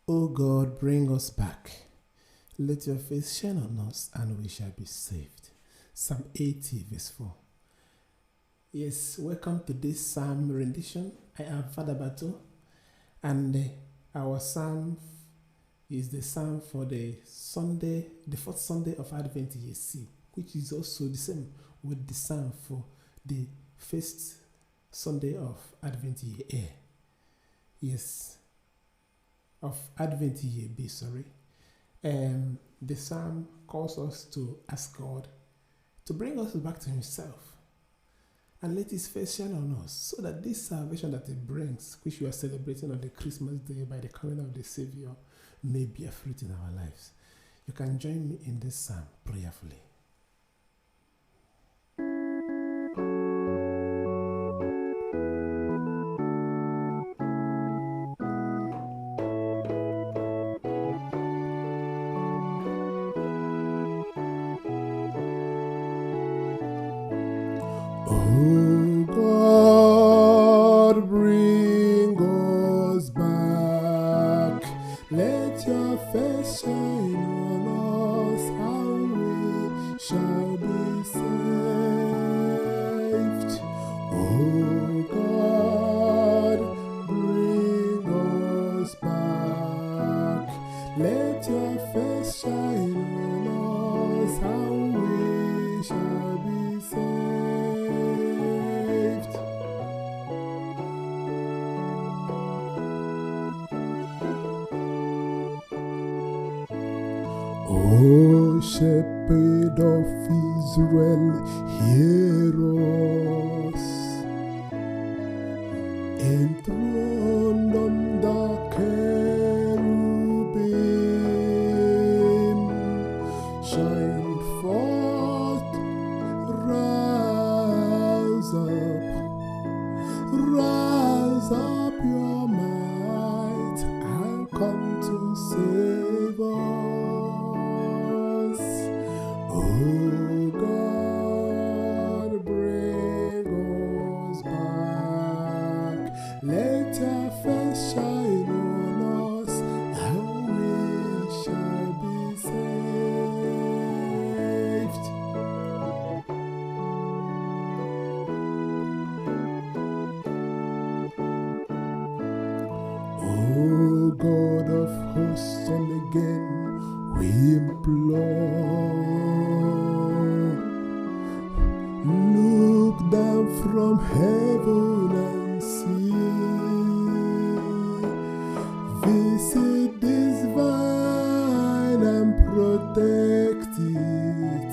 O God, bring us back. Let your face shine on us, and we shall be saved. Psalm 80, verse 4. Yes, welcome to this Psalm rendition. I am Father Bato, and our Psalm is the Psalm for the fourth Sunday of Advent year C, which is also the same with the Psalm for the first Sunday of Advent year A. Yes, of Advent year B, sorry. The Psalm calls us to ask God to bring us back to Himself and let His face shine on us, so that this salvation that He brings, which we are celebrating on the Christmas day by the coming of the Savior, may bear fruit in our lives. You can join me in this psalm prayerfully. Oh God, bring us back. Let your face shine on us, and we shall be saved. Oh God, bring us back. Let your face shine on us, and we shall be saved. O Shepherd of Israel, hear us. Enthroned on the cherubim, shine forth, rise up your might, and come to save us. Oh God, bring us back. Let your face shine on us, and we shall be saved. Oh God of hosts, on again we implore. Look down from heaven and see. Visit this vine and protect it.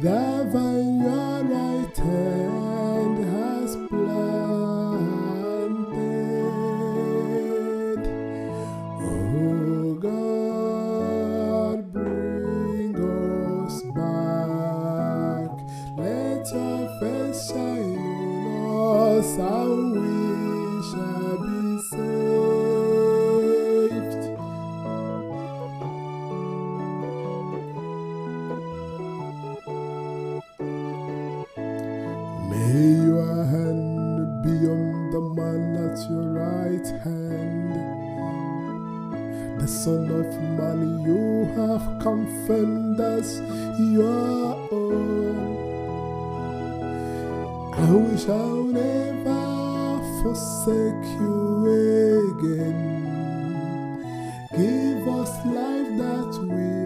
The vine your right hand has planted. Oh God, bring us back. Let your face shine on us, and we shall be saved. May your hand be on the man at your right hand, the Son of Man you have confirmed as your own, and we shall never forsake you again. Give us life that we